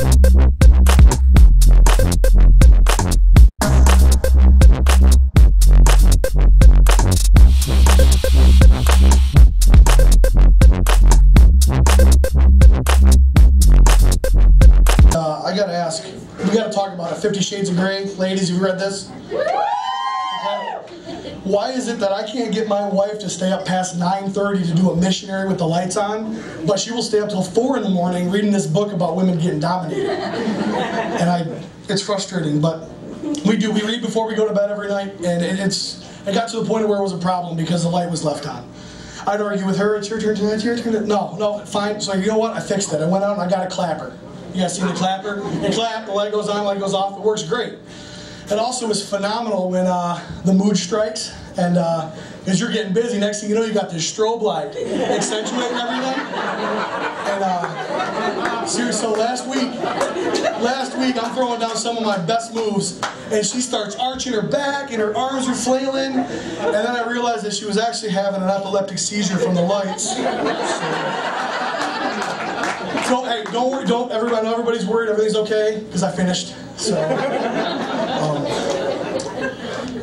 I gotta ask, we gotta talk about it. 50 Shades of Grey. Ladies, have you read this? Why is it that I can't get my wife to stay up past 9:30 to do a missionary with the lights on, but she will stay up till 4 in the morning reading this book about women getting dominated? And it's frustrating, but we read before we go to bed every night, and it got to the point where it was a problem because the light was left on. I'd argue with her, it's your turn tonight, it's your turn. No, fine. So you know what? I fixed it. I went out and I got a clapper. You guys seen the clapper? You clap, the light goes on, the light goes off. It works great. It also is phenomenal when the mood strikes, and as you're getting busy, next thing you know, you got this strobe light accentuating everything. And seriously, so last week I'm throwing down some of my best moves, and she starts arching her back, and her arms are flailing, and then I realized that she was actually having an epileptic seizure from the lights. So hey, don't worry, everybody's worried, everything's okay, because I finished. So,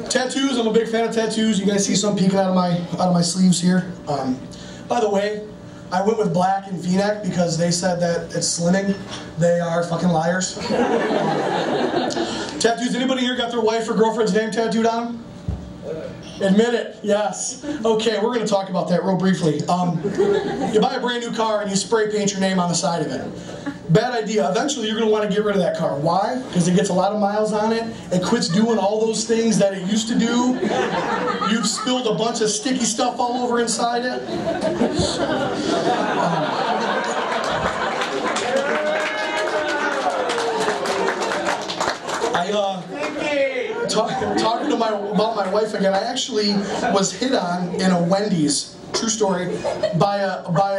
tattoos, I'm a big fan of tattoos. You guys see some peeking out of my sleeves here. By the way, I went with black and V-neck because they said that it's slimming. They are fucking liars. Tattoos, anybody here got their wife or girlfriend's name tattooed on them? Admit it, yes. Okay, we're going to talk about that real briefly. You buy a brand new car and you spray paint your name on the side of it. Bad idea. Eventually you're going to want to get rid of that car. Why? Because it gets a lot of miles on it. It quits doing all those things that it used to do. You've spilled a bunch of sticky stuff all over inside it. Talking about my wife again, I actually was hit on in a Wendy's, true story,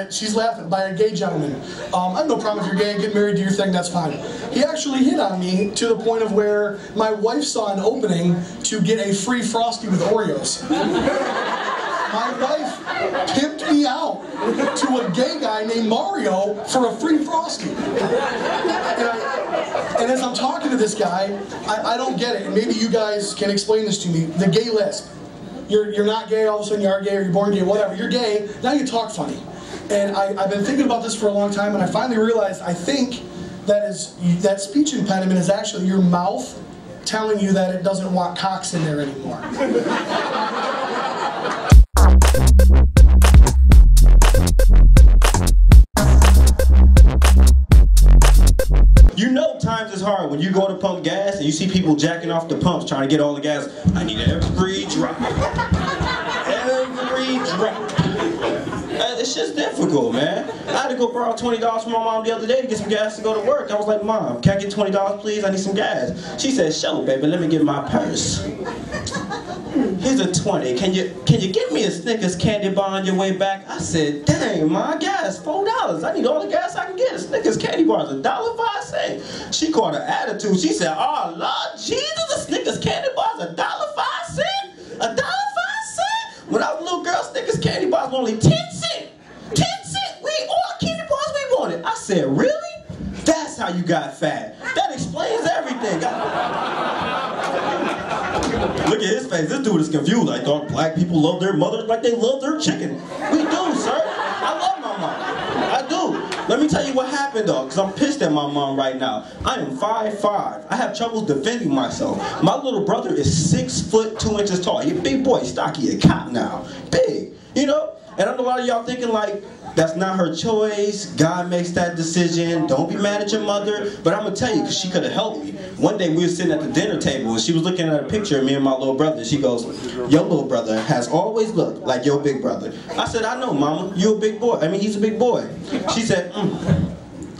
she's laughing, by a gay gentleman. I have no problem if you're gay and get married, do your thing, that's fine. He actually hit on me to the point of where my wife saw an opening to get a free Frosty with Oreos. My wife pimped me out to a gay guy named Mario for a free Frosty. And as I'm talking to this guy, I don't get it, and maybe you guys can explain this to me. The gay lisp. You're not gay, all of a sudden you are gay, or you're born gay, whatever. You're gay, now you talk funny. And I've been thinking about this for a long time, and I finally realized I think that speech impediment is actually your mouth telling you that it doesn't want cocks in there anymore. You know times is hard when you go to pump gas and you see people jacking off the pumps trying to get all the gas. I need every drop. Every drop. It's just difficult, man. I had to go borrow $20 from my mom the other day to get some gas to go to work. I was like, Mom, can I get $20 please? I need some gas. She said, sure, baby, let me get my purse. Here's a 20. Can you get me a Snickers candy bar on your way back? I said, dang, my gas, $4. I need all the gas I can get. A Snickers candy bar is $1.05. She caught an attitude. She said, oh, Lord Jesus, a Snickers candy bar is $1.05? $1.05? When I was a little girl, Snickers candy bars were only 10 cents. 10 cents. We ate all the candy bars we wanted. I said, really? That's how you got fat. That explains everything. Look at his face. This dude is confused. I thought black people love their mothers like they love their chicken. We do, sir. I love my mom. I do. Let me tell you what happened, though, because I'm pissed at my mom right now. I am 5'5". I have trouble defending myself. My little brother is 6 foot 2 inches tall. He's a big boy, stocky, a cop now. Big, you know? And I know a lot of y'all thinking like, that's not her choice, God makes that decision, don't be mad at your mother. But I'm gonna tell you, because she could have helped me. One day we were sitting at the dinner table and she was looking at a picture of me and my little brother. She goes, your little brother has always looked like your big brother. I said, I know, Mama, you're a big boy. I mean, he's a big boy. She said,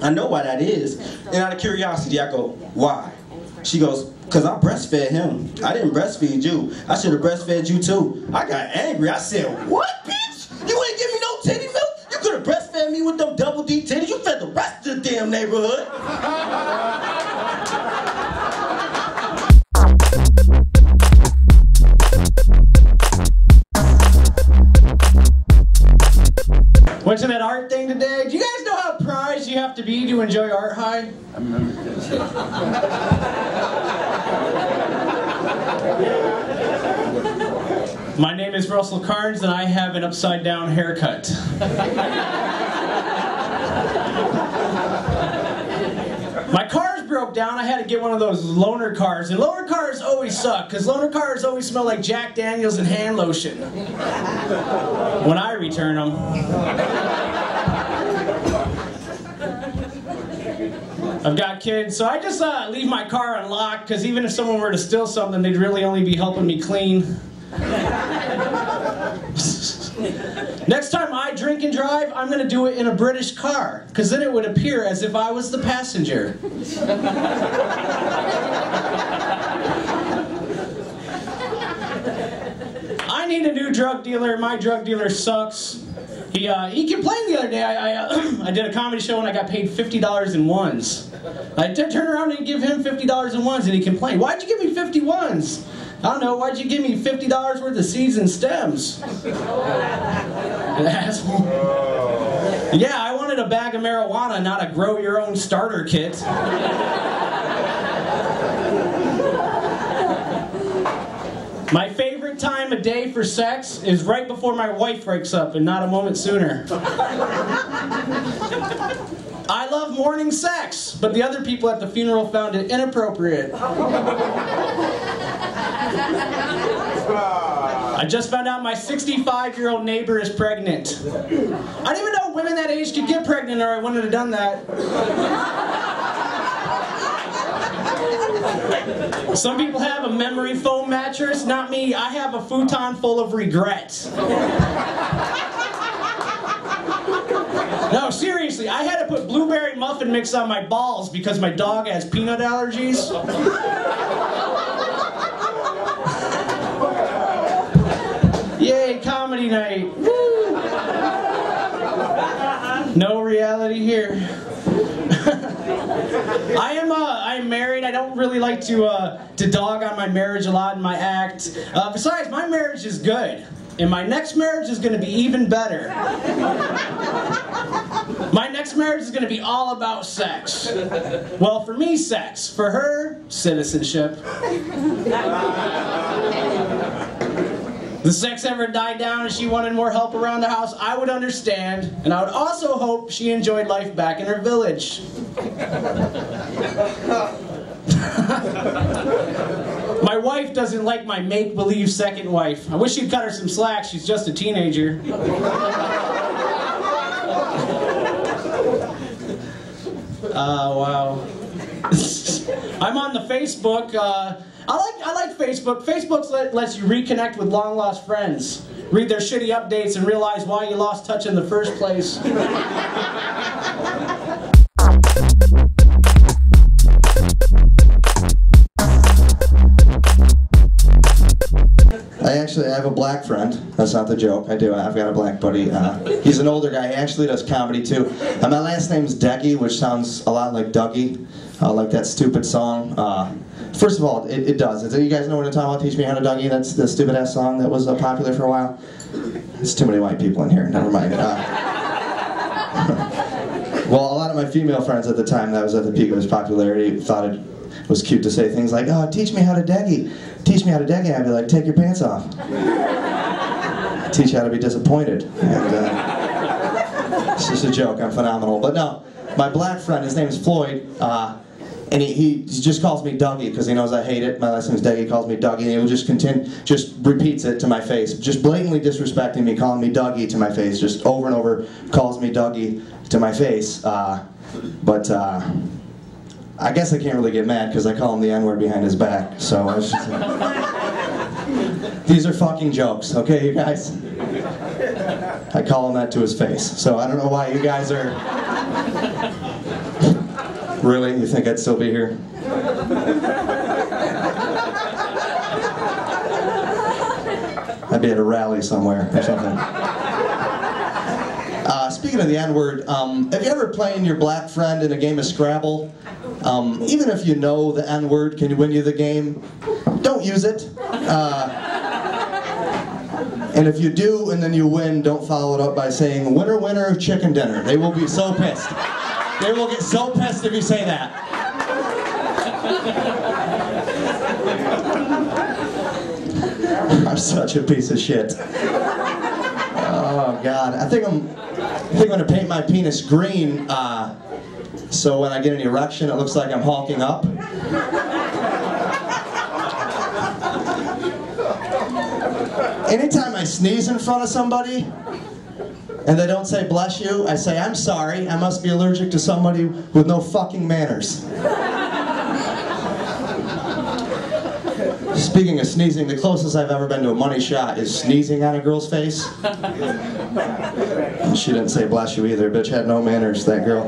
I know why that is. And out of curiosity, I go, why? She goes, because I breastfed him. I didn't breastfeed you. I should have breastfed you too. I got angry. I said, what, bitch? You ain't give me no titty milk? You could have breastfed me with them double D titties. You fed the rest of the damn neighborhood. Went to that art thing today. Do you guys know how prized you have to to be to enjoy Art High? My name is Russell Carnes, and I have an upside-down haircut. My car's broke down. I had to get one of those loaner cars, and loaner cars always suck, because loaner cars always smell like Jack Daniels and hand lotion when I return them. I've got kids, so I just leave my car unlocked, because even if someone were to steal something, they'd really only be helping me clean. Next time I drink and drive, I'm going to do it in a British car, because then it would appear as if I was the passenger. I need a new drug dealer. My drug dealer sucks. He complained the other day. I did a comedy show and I got paid $50 in ones. I turned around and give him $50 in ones, and he complained, "Why'd you give me 50 ones?" "I don't know, why'd you give me $50 worth of seeds and stems?" Asshole. Yeah, I wanted a bag of marijuana, not a grow your own starter kit. My favorite time of day for sex is right before my wife wakes up, and not a moment sooner. I love morning sex, but the other people at the funeral found it inappropriate. I just found out my 65-year-old neighbor is pregnant. I didn't even know women that age could get pregnant, or I wouldn't have done that. Some people have a memory foam mattress, not me. I have a futon full of regret. No, seriously, I had to put blueberry muffin mix on my balls because my dog has peanut allergies. Yay, comedy night. Woo. No reality here. I'm married. I don't really like to dog on my marriage a lot in my act. Besides, my marriage is good. And my next marriage is going to be even better. My next marriage is going to be all about sex. Well, for me, sex. For her, citizenship. The sex ever died down and she wanted more help around the house, I would understand. And I would also hope she enjoyed life back in her village. My wife doesn't like my make-believe second wife. I wish she'd cut her some slack. She's just a teenager. Wow. I'm on the Facebook. I like Facebook. Facebook lets you reconnect with long-lost friends. Read their shitty updates and realize why you lost touch in the first place. I have a black friend. That's not the joke. I do. I've got a black buddy. He's an older guy. He actually does comedy too. My last name's Deggy, which sounds a lot like Dougie, like that stupid song. First of all, it does. You guys know what I'm talking about? Teach Me How to Dougie. That's the stupid ass song that was popular for a while. There's too many white people in here. Never mind. Well, a lot of my female friends at the time, that was at the peak of his popularity, thought it was cute to say things like, "Oh, teach me how to Deggy. Teach me how to Deggy." I'd be like, "Take your pants off." Teach you how to be disappointed. And it's just a joke. I'm phenomenal. But no, my black friend, his name is Floyd, and he just calls me Dougie because he knows I hate it. My last name's Dougie. He calls me Dougie, and he will just repeats it to my face, just blatantly disrespecting me, calling me Dougie to my face, just over and over calls me Dougie to my face. I guess I can't really get mad because I call him the N-word behind his back. So I was just these are fucking jokes, okay, you guys? I call him that to his face. So I don't know why you guys are. Really? You think I'd still be here? I'd be at a rally somewhere or something. Speaking of the N-word, have you ever played your black friend in a game of Scrabble? Even if you know the N-word can win you the game, don't use it. And if you do and then you win, don't follow it up by saying, "Winner, winner, chicken dinner." They will be so pissed. They will get so pissed if you say that. I'm such a piece of shit. Oh God, I think I'm gonna paint my penis green, so when I get an erection, it looks like I'm hulking up. Anytime I sneeze in front of somebody, and they don't say bless you, I say I'm sorry, I must be allergic to somebody with no fucking manners. Speaking of sneezing, the closest I've ever been to a money shot is sneezing on a girl's face. And she didn't say bless you either, bitch had no manners, that girl.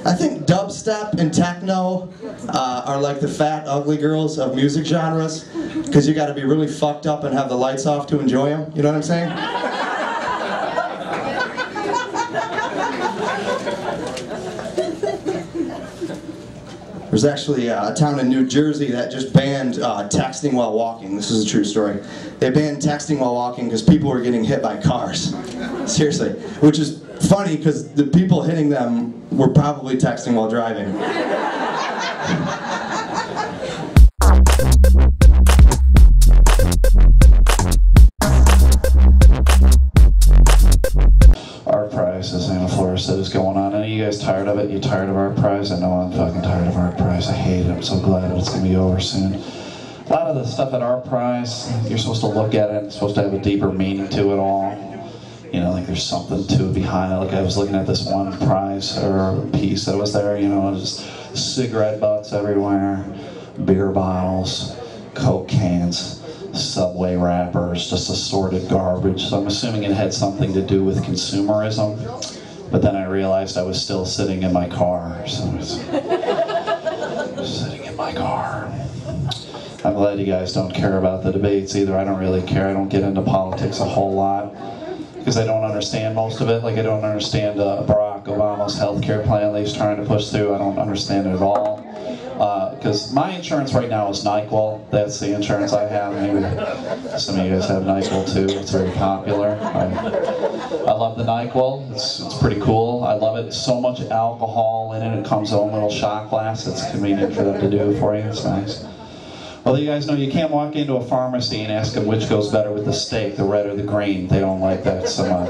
I think dubstep and techno are like the fat, ugly girls of music genres, because you got to be really fucked up and have the lights off to enjoy them. You know what I'm saying? There's actually a town in New Jersey that just banned texting while walking. This is a true story. They banned texting while walking because people were getting hit by cars. Seriously. Which is funny because the people hitting them were probably texting while driving. Art Prize, as Anna Flores said, is going on. Are you guys tired of it? You tired of Art Prize? I know I'm fucking tired of Art Prize. I hate it. I'm so glad it's going to be over soon. A lot of the stuff at Art Prize, you're supposed to look at it. It's supposed to have a deeper meaning to it all. You know, like there's something to it behind it. Like I was looking at this one prize or piece that was there, you know, just cigarette butts everywhere, beer bottles, Coke cans, Subway wrappers, just assorted garbage. So I'm assuming it had something to do with consumerism. But then I realized I was still sitting in my car. So I was sitting in my car. I'm glad you guys don't care about the debates either. I don't really care. I don't get into politics a whole lot because I don't understand most of it. Like I don't understand Barack Obama's health care plan that he's trying to push through. I don't understand it at all. Because my insurance right now is NyQuil. That's the insurance I have. Maybe some of you guys have NyQuil too. It's very popular. I love the NyQuil. It's pretty cool. I love it. So much alcohol in it. It comes in a little shot glass. It's convenient for them to do for you. It's nice. Well, you guys know you can't walk into a pharmacy and ask them which goes better with the steak, the red or the green. They don't like that so much.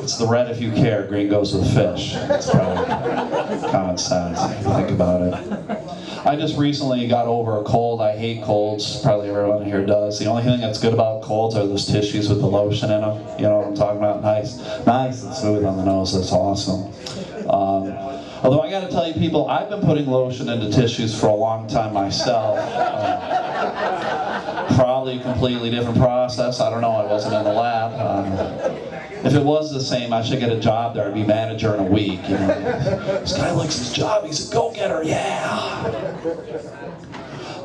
It's the red if you care, green goes with fish. It's probably common sense if you think about it. I just recently got over a cold. I hate colds. Probably everyone here does. The only thing that's good about colds are those tissues with the lotion in them. You know what I'm talking about? Nice and smooth on the nose. That's awesome. Although I got to tell you people, I've been putting lotion into tissues for a long time myself. Probably a completely different process. I don't know. I wasn't in the lab. If it was the same, I should get a job there. I'd be manager in a week. You know, this guy likes his job. He's a go-getter. Yeah.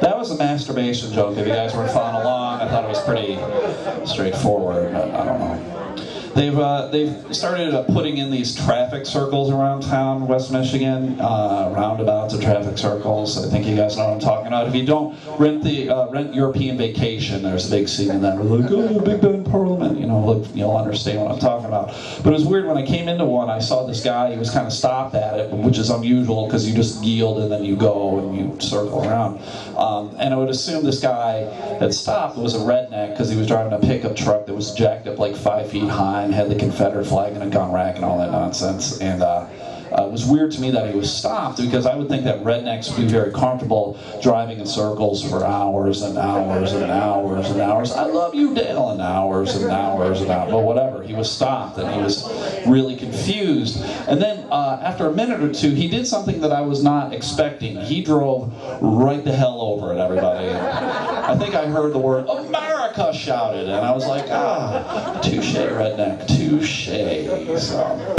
That was a masturbation joke. If you guys weren't following along, I thought it was pretty straightforward. I don't know. They've started putting in these traffic circles around town, West Michigan, roundabouts of traffic circles. I think you guys know what I'm talking about. If you don't, rent European Vacation. There's a big scene in that. We're like, oh, Big Ben Parliament. You know, look, you'll understand what I'm talking about. But it was weird when I came into one. I saw this guy. He was kind of stopped at it, which is unusual because you just yield and then you go and you circle around. And I would assume this guy that stopped was a redneck because he was driving a pickup truck that was jacked up like 5 feet high and had the Confederate flag and a gun rack and all that nonsense. And it was weird to me that he was stopped because I would think that rednecks would be very comfortable driving in circles for hours and hours and hours and hours. I love you, Dale, and hours and hours and hours. But whatever, he was stopped and he was really confused. And then after a minute or two, he did something that I was not expecting. He drove right the hell over at everybody. I think I heard the word America shouted, and I was like, ah, touche, redneck, touche. So.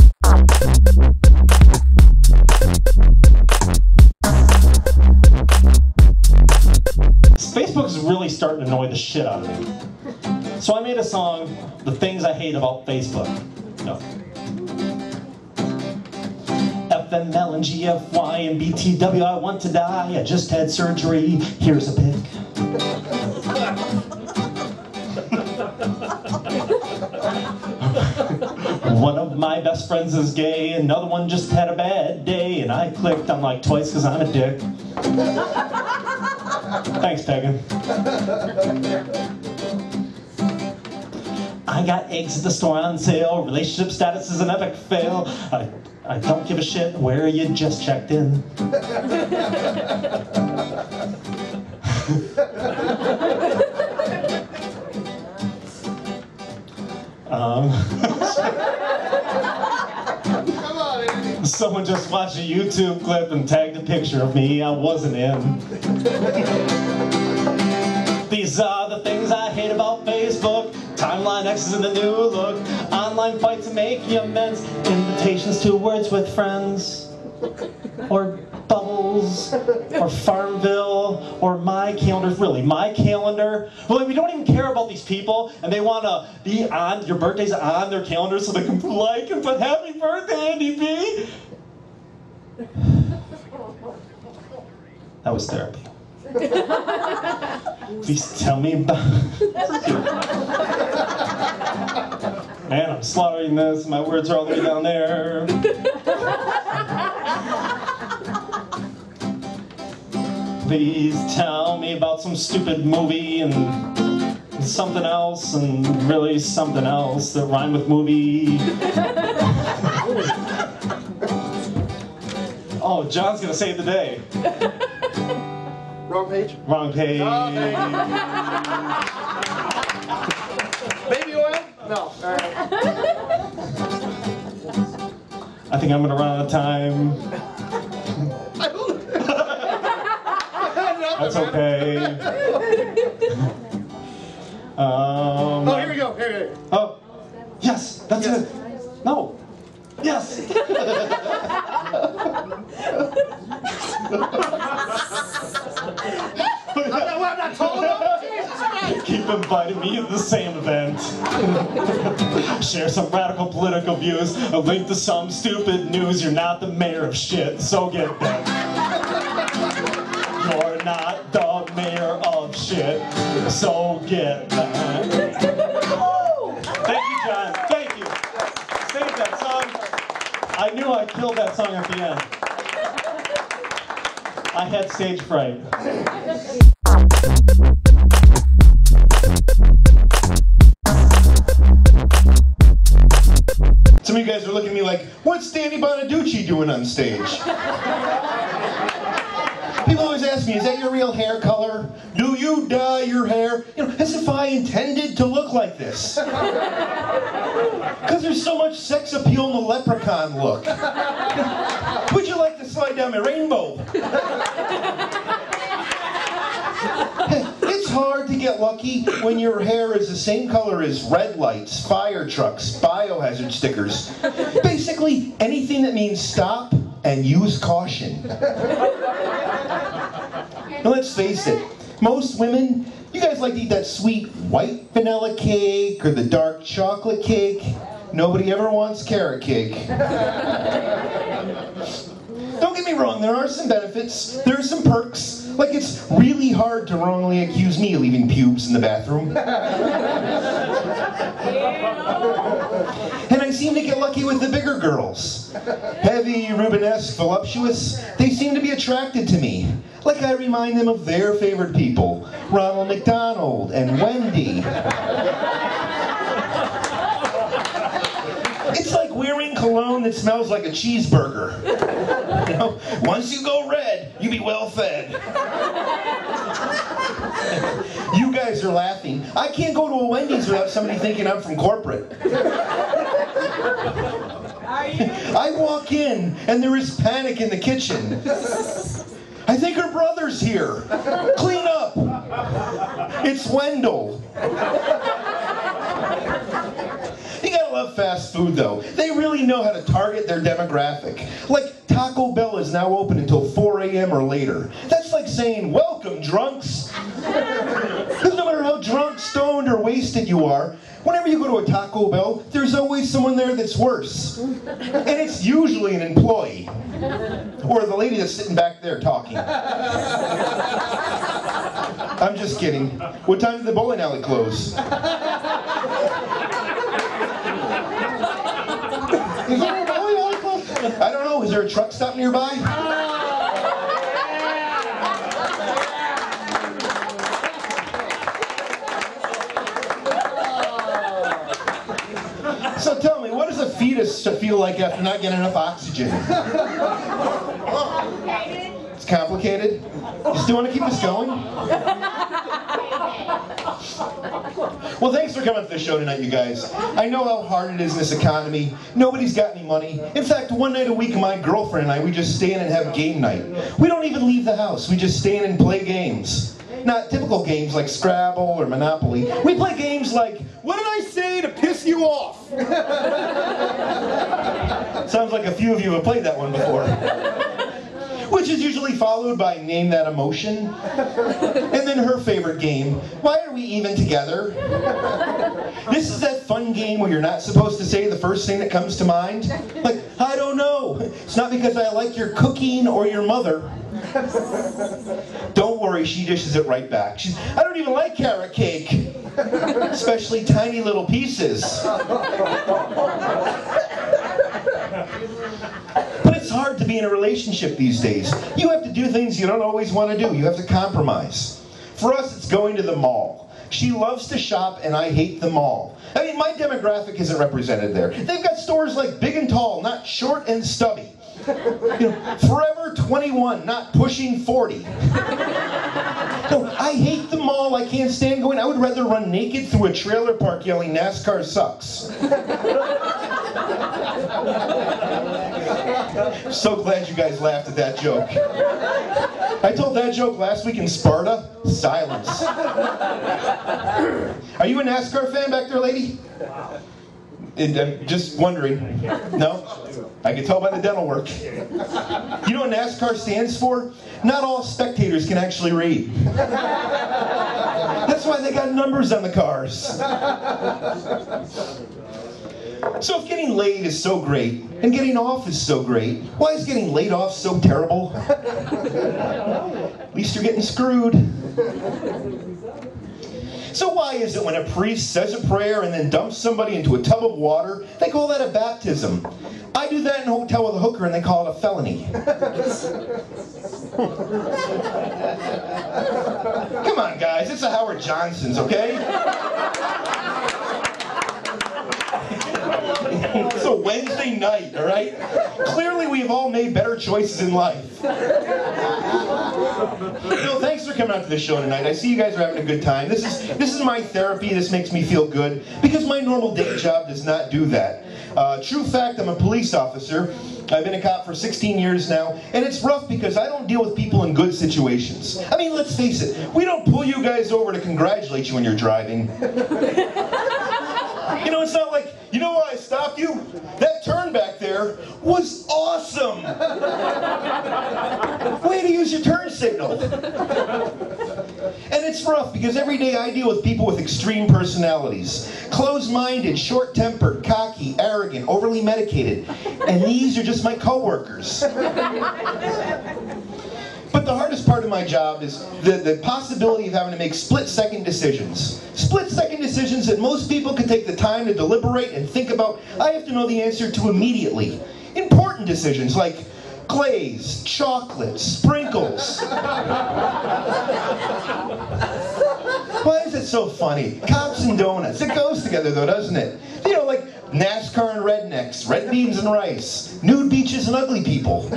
Facebook is really starting to annoy the shit out of me. So I made a song, The Things I Hate About Facebook. No. FML and GFY and BTW, I want to die. I just had surgery. Here's a pic. One of my best friends is gay, another one just had a bad day, and I clicked on like twice because I'm a dick. Thanks, Pagan. I got eggs at the store on sale. Relationship status is an epic fail. I don't give a shit where you just checked in. Someone just watched a YouTube clip and tagged a picture of me I wasn't in. These are the things I hate about Facebook. Timeline X is in the new look. Online fights to make you amends. Invitations to words with friends. Or Bubbles. Or Farmville. Or My Calendar. Really, My Calendar. Well, we don't even care about these people. And they want to be on, your birthday's on their calendar so they can like and put happy birthday, Andy B. That was therapy. Please tell me about... Man, I'm slaughtering this. My words are all the way down there. Please tell me about some stupid movie and something else and really something else that rhyme with movie. Oh, John's gonna save the day. Wrong page? Wrong page. Baby oil? No. All right. I think I'm gonna run out of time. That's okay. Oh, here we go. Here. Oh, yes, that's it. No. Yes. I'm not tall enough. Jesus Christ. Keep inviting me to the same event. Share some radical political views. A link to some stupid news. You're not the mayor of shit, so get them. You're not the mayor of shit, so get them. Thank you, John. Thank you. Save that song. I knew I killed that song at the end. I had stage fright. Some of you guys are looking at me like, what's Danny Bonaducci doing on stage? People always ask me, is that your real hair color? Do you dye your hair? You know, as if I intended to look like this. Because there's so much sex appeal in the leprechaun look. Would you like to slide down my rainbow? It's hard to get lucky when your hair is the same color as red lights, fire trucks, biohazard stickers. Basically, anything that means stop and use caution. Now let's face it, most women, you guys like to eat that sweet white vanilla cake or the dark chocolate cake. Nobody ever wants carrot cake. Don't get me wrong, there are some benefits, there are some perks. Like it's really hard to wrongly accuse me of leaving pubes in the bathroom. And I seem to get lucky with the bigger girls. Heavy, Rubenesque, voluptuous, they seem to be attracted to me. Like I remind them of their favorite people, Ronald McDonald and Wendy. It's like wearing cologne that smells like a cheeseburger. You know, once you go red, you be well fed. You guys are laughing. I can't go to a Wendy's without somebody thinking I'm from corporate. I walk in and there is panic in the kitchen. I think her brother's here. Clean up. It's Wendell. You gotta love fast food though. They really know how to target their demographic. Like Taco Bell is now open until 4 a.m. or later. That's like saying, welcome drunks. Because no matter how drunk, stoned, or wasted you are, whenever you go to a Taco Bell, there's always someone there that's worse. And it's usually an employee. Or the lady that's sitting back there talking. I'm just kidding. What time did the bowling alley close? Is there really close? I don't know. Is there a truck stop nearby? So tell me, what does a fetus feel like after not getting enough oxygen? It's complicated. You still want to keep this going? Well, thanks for coming to the show tonight, you guys. I know how hard it is in this economy. Nobody's got any money. In fact, one night a week, my girlfriend and I, we just stay in and have game night. We don't even leave the house. We just stay in and play games. Not typical games like Scrabble or Monopoly. We play games like, what did I say to piss you off? Sounds like a few of you have played that one before. Which is usually followed by Name That Emotion. And then her favorite game, Why Are We Even Together? This is that fun game where you're not supposed to say the first thing that comes to mind. Like, I don't know. It's not because I like your cooking or your mother. Don't worry, she dishes it right back. I don't even like carrot cake. Especially tiny little pieces. But it's hard to be in a relationship these days. You have to do things you don't always want to do. You have to compromise. For us, it's going to the mall. She loves to shop, and I hate the mall. I mean, my demographic isn't represented there. They've got stores like Big and Tall, not short and stubby. You know, Forever 21, not pushing 40. No, I hate the mall. I can't stand going. I would rather run naked through a trailer park yelling, NASCAR sucks. So glad you guys laughed at that joke. I told that joke last week in Sparta. Silence. Are you a NASCAR fan back there, lady? I'm just wondering. No? I can tell by the dental work. You know what NASCAR stands for? Not all spectators can actually read. That's why they got numbers on the cars. So if getting laid is so great, and getting off is so great, why is getting laid off so terrible? At least you're getting screwed. So why is it when a priest says a prayer and then dumps somebody into a tub of water, they call that a baptism? I do that in a hotel with a hooker and they call it a felony. Come on, guys, it's a Howard Johnson's, okay? It's a Wednesday night, all right? Clearly we've all made better choices in life. No, thanks for coming out to the show tonight. I see you guys are having a good time. This is my therapy. This makes me feel good because my normal day job does not do that. True fact, I'm a police officer. I've been a cop for 16 years now, and it's rough because I don't deal with people in good situations. I mean, let's face it, we don't pull you guys over to congratulate you when you're driving. You know, it's not like, you know why I stopped you? That turn back there was awesome! Way to use your turn signal! And it's rough because every day I deal with people with extreme personalities. Closed-minded, short-tempered, cocky, arrogant, overly medicated. And these are just my coworkers. But the hardest part of my job is the possibility of having to make split-second decisions. Split-second decisions that most people can take the time to deliberate and think about. I have to know the answer to immediately. Important decisions like glaze, chocolate, sprinkles. Why is it so funny? Cops and donuts. It goes together though, doesn't it? You know, like NASCAR and rednecks, red beans and rice, nude beaches and ugly people.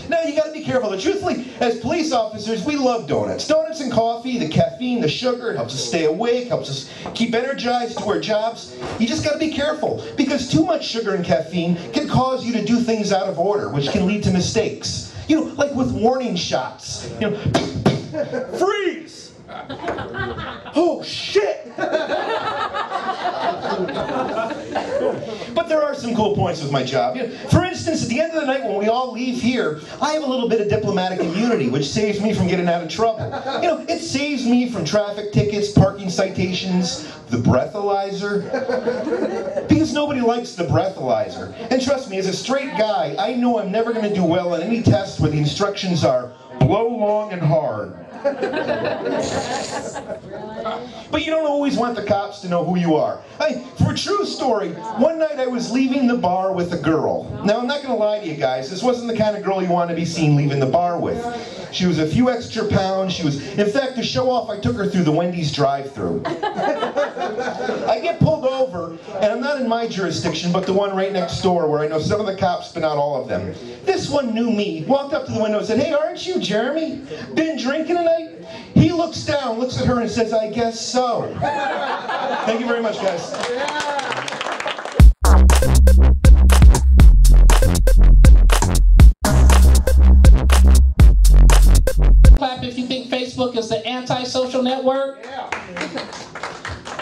Now, you gotta be careful. Truthfully, as police officers, we love donuts. Donuts and coffee, the caffeine, the sugar, it helps us stay awake, helps us keep energized to our jobs. You just gotta be careful, because too much sugar and caffeine can cause you to do things out of order, which can lead to mistakes. You know, like with warning shots. You know, freeze! Oh, shit! But there are some cool points with my job. You know, for instance, at the end of the night when we all leave here, I have a little bit of diplomatic immunity, which saves me from getting out of trouble. You know, it saves me from traffic tickets, parking citations, the breathalyzer. Because nobody likes the breathalyzer. And trust me, as a straight guy, I know I'm never going to do well on any test where the instructions are blow long and hard. But you don't always want the cops to know who you are. For a true story, one night I was leaving the bar with a girl. Now, I'm not going to lie to you guys, this wasn't the kind of girl you want to be seen leaving the bar with. She was a few extra pounds. In fact, to show off, I took her through the Wendy's drive-thru. I get pulled over, and I'm not in my jurisdiction, but the one right next door where I know some of the cops, but not all of them. This one knew me, walked up to the window and said, "Hey, aren't you Jeremy? Been drinking tonight?" He looks down, looks at her, and says, "I guess so." Thank you very much, guys. Clap if you think Facebook is the anti-social network.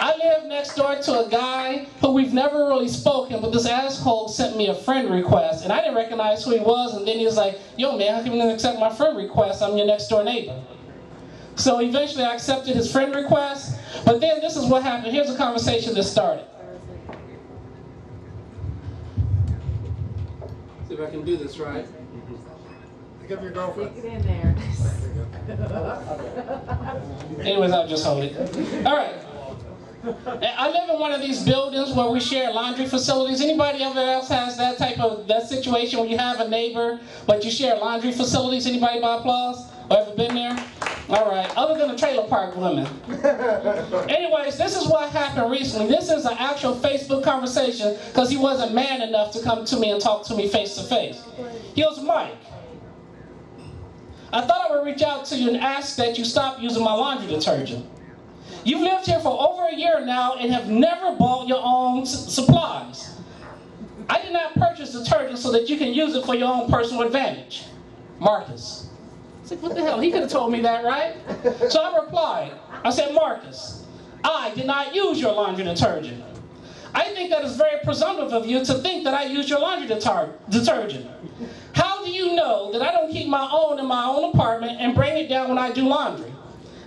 I live next door to a guy who we've never really spoken, but this asshole sent me a friend request, and I didn't recognize who he was, and then he was like, "Yo, man, how come you didn't accept my friend request? I'm your next door neighbor." So eventually I accepted his friend request, but then this is what happened. Here's a conversation that started. See if I can do this right. Pick up your girlfriend. Get in there. Anyways, I'll just hold it. All right. I live in one of these buildings where we share laundry facilities. Anybody ever else has that situation where you have a neighbor, but you share laundry facilities? Anybody by applause? Or ever been there? All right. Other than the trailer park women. Anyways, this is what happened recently. This is an actual Facebook conversation because he wasn't man enough to come to me and talk to me face to face. He goes, "Mike, I thought I would reach out to you and ask that you stop using my laundry detergent. You've lived here for over a year now and have never bought your own supplies. I did not purchase detergent so that you can use it for your own personal advantage. Marcus." I said, what the hell? He could have told me that, right? So I replied. I said, "Marcus, I did not use your laundry detergent. I think that is very presumptive of you to think that I use your laundry detergent. How do you know that I don't keep my own in my own apartment and bring it down when I do laundry?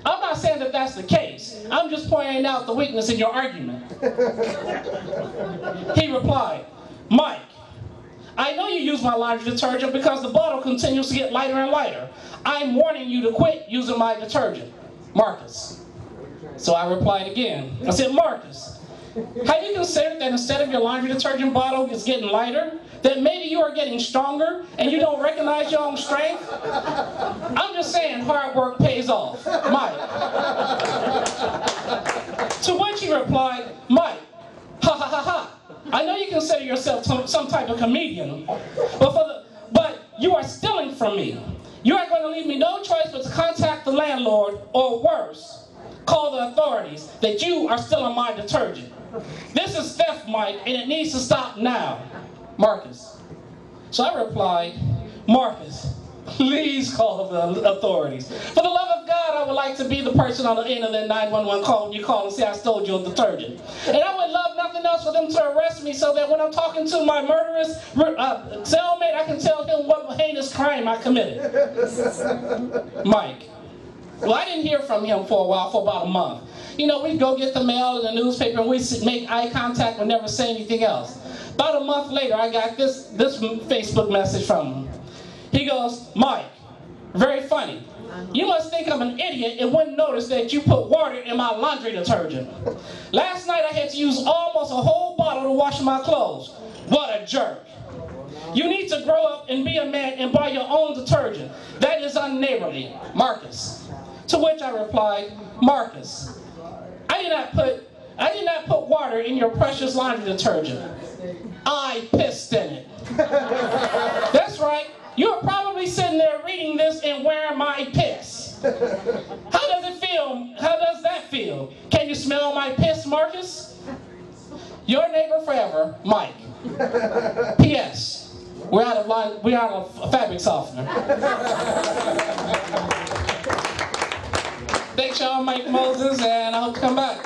I'm not saying that that's the case. I'm just pointing out the weakness in your argument." He replied, "Mike, I know you use my laundry detergent because the bottle continues to get lighter and lighter. I'm warning you to quit using my detergent. Marcus." So I replied again. I said, "Marcus, have you considered that instead of your laundry detergent bottle is getting lighter, that maybe you are getting stronger and you don't recognize your own strength? I'm just saying hard work pays off. Mike." To which he replied, "Mike, ha ha ha ha. I know you consider yourself some type of comedian, but you are stealing from me. You are going to leave me no choice but to contact the landlord, or worse, call the authorities that you are stealing my detergent. This is theft, Mike, and it needs to stop now. Marcus." So I replied, "Marcus, please call the authorities. For the love of God, I would like to be the person on the end of that 911 call when you call and say I stole your detergent. And I would love nothing else for them to arrest me so that when I'm talking to my murderous cellmate, I can tell him what heinous crime I committed." Mike. Well, I didn't hear from him for a while, for about a month. You know, we'd go get the mail and the newspaper and we'd make eye contact and never say anything else. About a month later, I got this Facebook message from him. He goes, "Mike, very funny. You must think I'm an idiot and wouldn't notice that you put water in my laundry detergent. Last night I had to use almost a whole bottle to wash my clothes. What a jerk. You need to grow up and be a man and buy your own detergent. That is unneighborly. Marcus." To which I replied, "Marcus, I did not put water in your precious laundry detergent. I pissed in it." That's right. You're probably sitting there reading this and wearing my piss. How does it feel? How does that feel? Can you smell my piss, Marcus? Your neighbor forever, Mike. P.S. We're out of fabric softener. Thanks, y'all, Mike Moses, and I hope you come back.